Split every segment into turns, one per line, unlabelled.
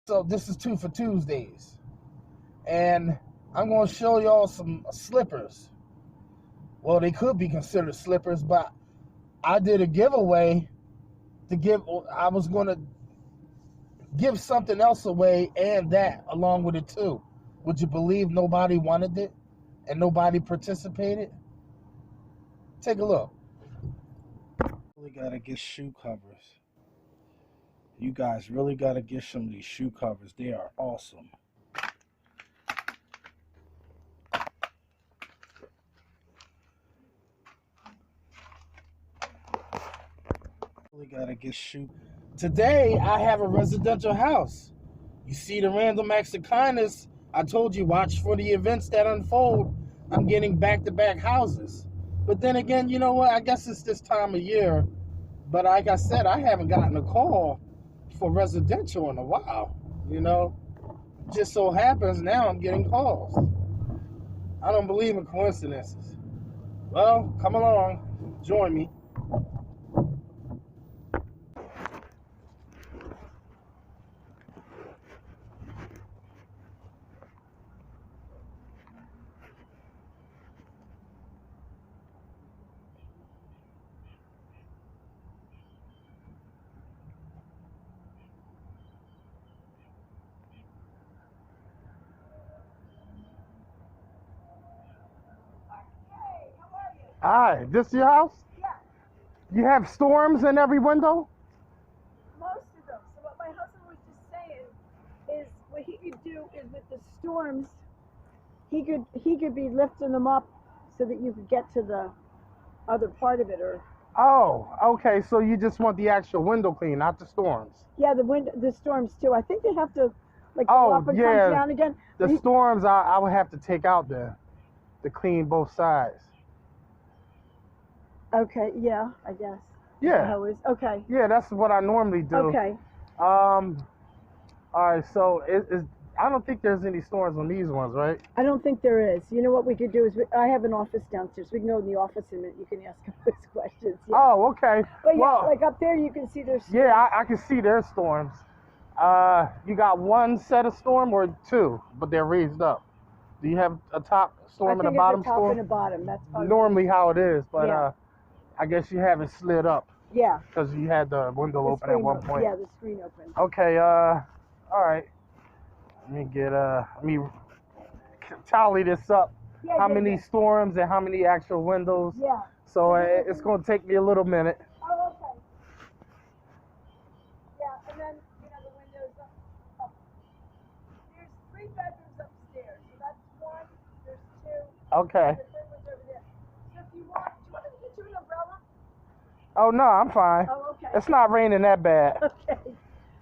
So this is 2 for Tuesdays. And I'm going to show y'all some slippers. Well, they could be considered slippers, but I did a giveaway to give. I was going to give something else away and that along with it too. Would you believe nobody wanted it and nobody participated? Take a look. Really got to get shoe covers. You guys really got to get some of these shoe covers. They are awesome. Really got to get shoe. Today, I have a residential house. You see the random acts of kindness. I told you, watch for the events that unfold. I'm getting back-to-back houses. But then again, you know what? I guess it's this time of year. But like I said, I haven't gotten a call for residential in a while. You know, just so happens now I'm getting calls. I don't believe in coincidences. Well, come along, join me. Hi, this your house?
Yeah,
You have storms in every window?
most of them. So what my husband was just saying is what he could do is with the storms, he could be lifting them up so that you could get to the other part of it. Or
Oh, okay. So you just want the actual window clean, not the storms.
yeah, the storms too. I think they have to like go
Oh,
up and
yeah.
come down again.
The storms, I would have to take out then to clean both sides.
Okay, yeah, I guess.
Yeah.
How is okay.
Yeah, that's what I normally do.
Okay.
All right. So I don't think there's any storms on these ones, right?
I don't think there is. You know what we could do is I have an office downstairs. We can go in the office and you can ask him those questions. Yeah.
Oh, okay.
But yeah,
Well,
like up there you can see there's
yeah, I can see there's storms. You got one set of storm or two, but they're raised up. Do you have a top storm and a bottom
it's a top
storm?
and a bottom. That's probably
Normally how it is, but
Yeah.
I guess you have it slid up
Yeah.
because you had the window
The
open at
screen
one
open.
point.
Yeah, the screen open.
Okay, all right. Let me tally this up.
Yeah,
How
yeah,
many
yeah.
storms and how many actual windows?
Yeah.
So it's going to take me a little minute.
Oh, okay. Yeah, and then the windows up. There's 3 bedrooms upstairs, so that's 1. There's 2.
Okay.
The third one's over there. So if you want, do you want me to get you an umbrella?
Oh, no, I'm fine.
Oh, okay.
It's not raining that bad.
Okay.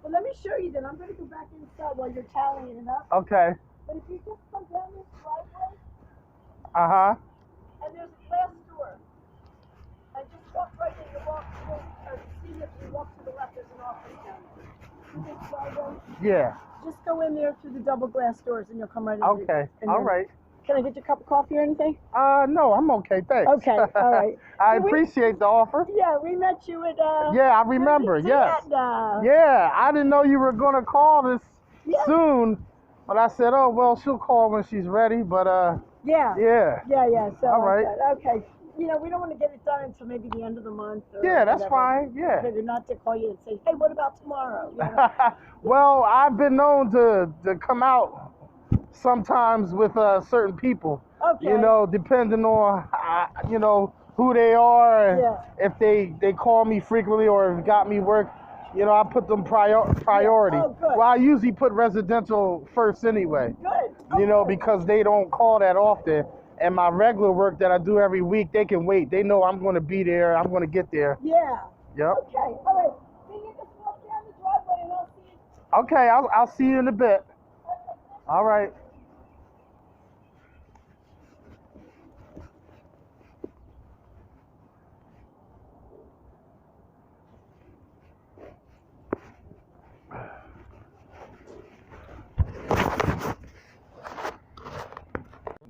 Well, let me show you then. I'm going to go back inside while you're tallying it up.
Okay.
But if you just come down this driveway,
Uh-huh.
and there's a glass door, and just walk right in. You walk through, see if you walk to the left, there's an office down there. See this driveway?
Yeah.
Just go in there through the double glass doors, and you'll come right in.
Okay. All right.
Can I get you a cup of coffee or anything?
No, I'm okay. Thanks.
Okay. All right.
I appreciate the offer.
Yeah, we met you at.
Yeah, I remember. Yes. Yeah, I didn't know you were gonna call this soon, but I said, oh well, she'll call when she's ready. But
Yeah.
yeah.
Yeah. So
All right.
Okay. We don't want to get it done until maybe the end of the month. Or
Yeah, that's
whatever.
fine. Yeah.
So not to call you and say, hey, what about tomorrow?
Well, I've been known to come out sometimes with certain people.
Okay.
Depending on who they are, and
Yeah.
if they call me frequently or got me work. I put them priority.
Yeah. Oh, good.
Well, I usually put residential first anyway.
Good.
Good. Because they don't call that often. And my regular work that I do every week, they can wait. They know I'm going to be there. I'm going to get there.
Yeah.
Yep.
Okay. All right. So you just walk down the driveway and I'll see you.
Okay, I'll see you in a bit. All right.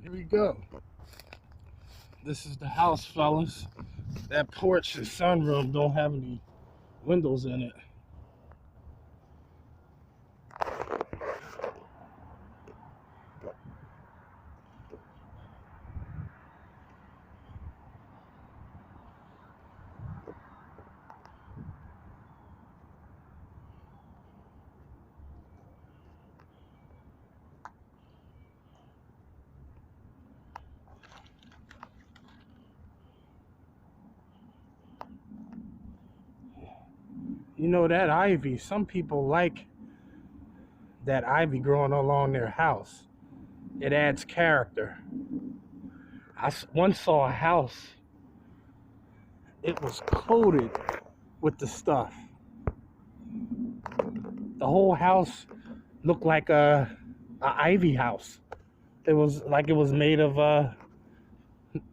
Here we go. This is the house, fellas. That porch and sunroom don't have any windows in it. You know, that ivy, some people like that ivy growing along their house. It adds character. Once saw a house, it was coated with the stuff. The whole house looked like a ivy house. It was like it was made of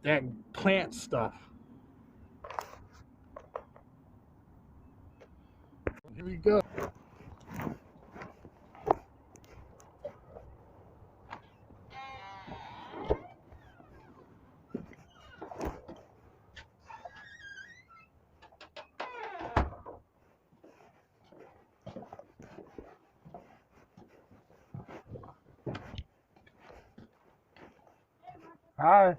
that plant stuff. Here we go. Hi.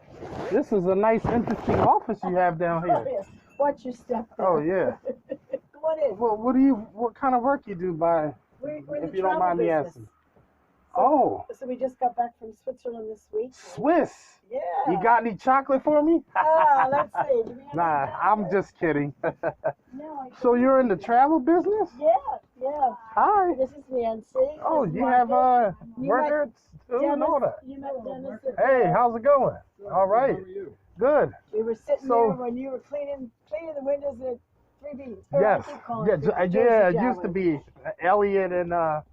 This is a nice, interesting office you have down here.
Oh, yes. Watch your step there.
Oh yeah.
Come on in.
Well, what kind of work you do by?
We're
If
the
you don't
travel
mind me
business.
asking. Oh,
So we just got back from Switzerland this week.
Swiss.
Yeah.
You got any chocolate for me?
Let's see. Do we have
Nah,
any-
I'm just kidding.
No, I
So you're in the travel business?
Yeah.
Hi.
This is Nancy.
Oh,
This is
you have
Marcus. You met
records too and all that.
You met Dennis. At
Hey,
the-
how's it going? All right.
How are you?
Good.
We were sitting
So-
there when you were cleaning the windows at 3Bs.
Yes.
Yeah,
Yeah, it used to be Elliot and that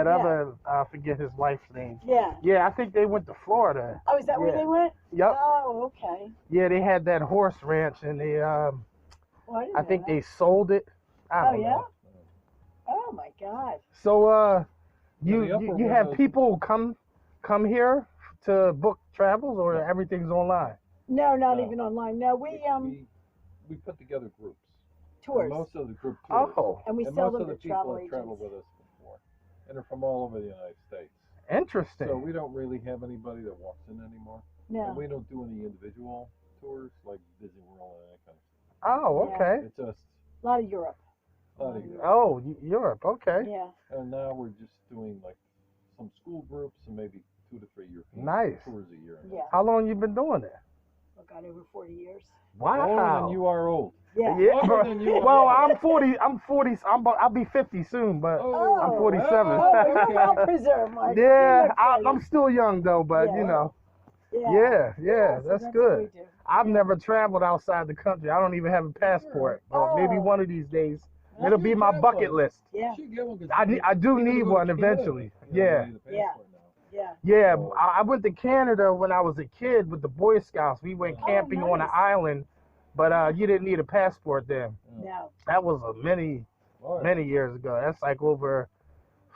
Yeah.
other I forget his wife's name.
Yeah.
Yeah, I think they went to Florida.
Oh, is that where
Yeah.
they went?
Yep.
Oh, okay.
Yeah, they had that horse ranch and they
Well, didn't
I
know
think
that.
they sold it. I
Oh,
don't
yeah?
know.
Oh, my God.
So
Yeah, the
you
upper
you have
windows-
people come here to book travels or everything's online?
No, not
No.
even online. No,
We put together groups.
tours.
And most of the group tours.
Oh,
And we
and
sell
most
them
of the
to
people
travel
have traveled
agents.
with us before, and are from all over the United States.
interesting.
So we don't really have anybody that walks in anymore, and
No.
we don't do any individual tours like Disney World and that kind of stuff.
Oh,
Yeah.
okay.
It's just
A lot of Europe.
a lot of Europe.
Oh, Europe. Okay.
Yeah.
And now we're just doing like some school groups and maybe 2 to 3 European
Nice.
tours a year.
Yeah.
How long you been doing that?
Oh, God, over 40 years.
Wow.
Older than you are old.
Yeah.
Yeah.
Older than you are
Well,
old.
I'm 40. I'll be 50 soon, but
Oh.
I'm 47.
Oh, well, you're well preserved, Mike.
yeah,
You look great.
I'm still young though, but
Yeah.
you know,
Yeah.
yeah,
So
that's
what
good.
we do.
I've never traveled outside the country. I don't even have a passport. But maybe
Oh.
one of these days it'll be my bucket list.
Yeah.
I do need one eventually. Yeah.
Yeah.
Yeah, I went to Canada when I was a kid with the Boy Scouts. We went
Oh,
camping on an
nice.
island, but you didn't need a passport then.
No.
That was many years ago. That's like over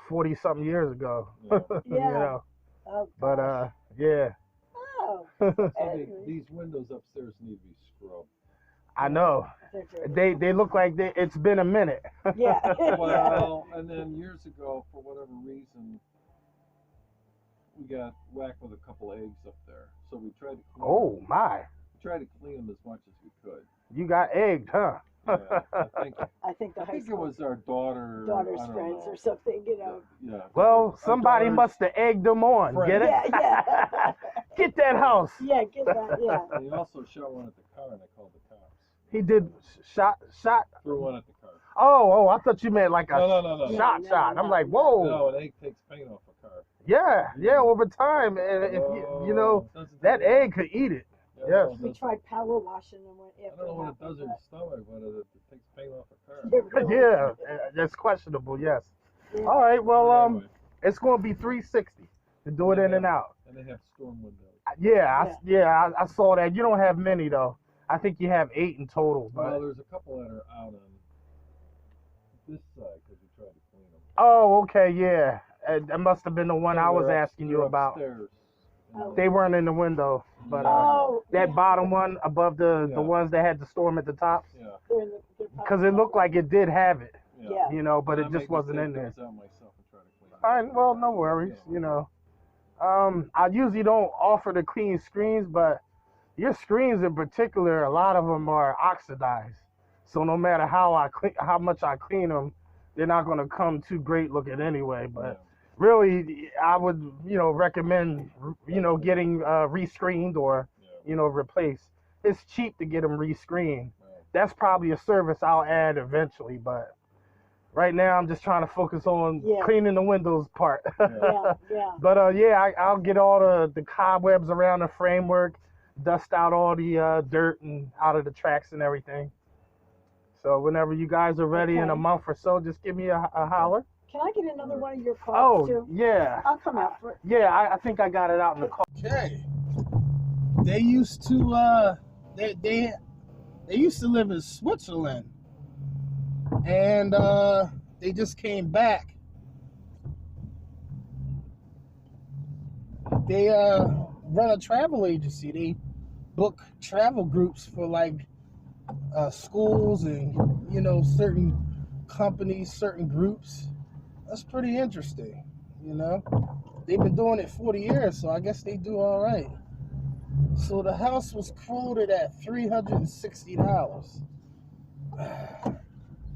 40 something years ago.
Yeah.
You
Yeah.
know.
Oh,
But
gosh.
yeah.
Oh.
So
Anyway.
these windows upstairs need to be scrubbed.
I know.
They're dirty.
They look like it's been a minute.
Yeah.
Well, and then years ago, for whatever reason, we got whacked with a couple eggs up there. So we tried to clean
Oh
them.
my.
We tried to clean them as much as we could.
You got egged, huh?
Yeah, I think
I think
it was our
daughter's
I don't
friends
know.
or something, you know.
Yeah.
Well,
Our
somebody
daughter's-
must have egged them on.
friend.
Get it?
Yeah.
Get that house.
Yeah, get that. Yeah.
And he also shot one at the car, and I called the cops.
He did shot.
Threw one at the car.
Oh, I thought you meant like a
No.
shot.
No,
I'm
no,
like,
no.
whoa.
No, an egg takes paint off a car.
Yeah, over time, and if you know,
Doesn't
that
do
egg could eat it.
Yeah,
yes.
well,
We tried power washing and went
I
after
don't know what it does in
happened,
your stomach, but it takes paint off a car.
but- Really?
Yeah, that's questionable. Yes.
Yeah.
All right. Well,
Anyway,
it's going to be 360 to do it in and out.
and they have storm windows.
Yeah, I saw that. You don't have many though. I think you have 8 in total.
Well,
But
there's a couple that are out on this side because we tried to clean them.
oh, okay, yeah. That must have been the one I was asking you about.
Upstairs.
Oh.
They weren't in the window, but
Oh,
that
yeah.
bottom one above the
Yeah.
ones that had the storm at the top,
Yeah.
They're
because it looked like it did have it,
Yeah.
you know, but
I
it
may
just wasn't
take
in there.
those out myself and try to clean them.
All right, well, no worries, you know. I usually don't offer to clean screens, but your screens in particular, a lot of them are oxidized. So no matter how much I clean them, they're not going to come too great looking anyway. But really, I would, recommend, getting rescreened or, replaced. It's cheap to get them rescreened. That's probably a service I'll add eventually, but right now I'm just trying to focus on cleaning the windows part.
Yeah.
But yeah, I'll get all the cobwebs around the framework, dust out all the dirt and out of the tracks and everything. So whenever you guys are ready in a month or so, just give me a holler.
Can I get another one of your cards too?
Yeah.
I'll come out for it.
Yeah, I think I got it out in the car. Okay. They used to they used to live in Switzerland, and they just came back. They run a travel agency. They book travel groups for like schools and certain companies, certain groups. That's pretty interesting. They've been doing it 40 years, so I guess they do all right. So the house was quoted at $360.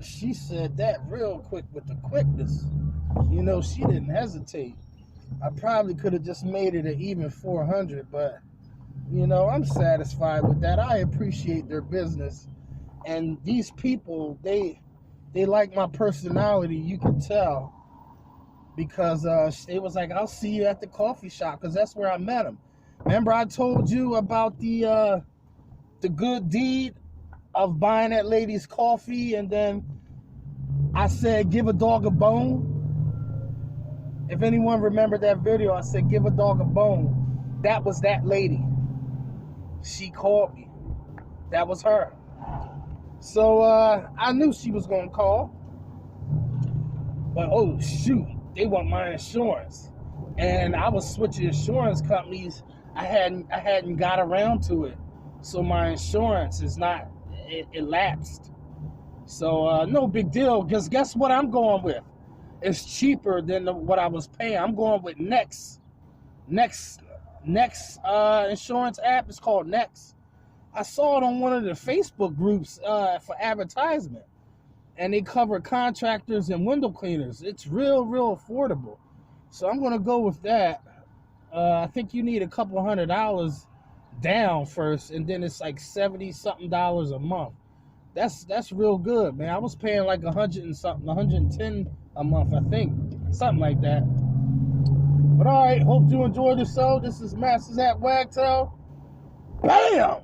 She said that real quick with the quickness. She didn't hesitate. I probably could have just made it an even 400, but I'm satisfied with that. I appreciate their business, and these people, they like my personality. You can tell, because they was like, I'll see you at the coffee shop, because that's where I met them. Remember I told you about the good deed of buying that lady's coffee, and then I said, give a dog a bone? If anyone remembered that video, I said, give a dog a bone. That was that lady. She called me. That was her. So I knew she was going to call. But, oh, shoot, they want my insurance. And I was switching insurance companies. I hadn't got around to it. So my insurance is not, it lapsed. So no big deal, because guess what I'm going with? It's cheaper than what I was paying. I'm going with Next insurance app. It's called Next. I saw it on one of the Facebook groups for advertisement, and they cover contractors and window cleaners. It's real affordable. So I'm gonna go with that. I think you need a couple $100 down first, and then it's like $70-something a month. That's real good, man. I was paying like 100 and something, 110 a month, I think, something like that. But all right, hope you enjoyed the show. This is Masters at Wagtail. Bam!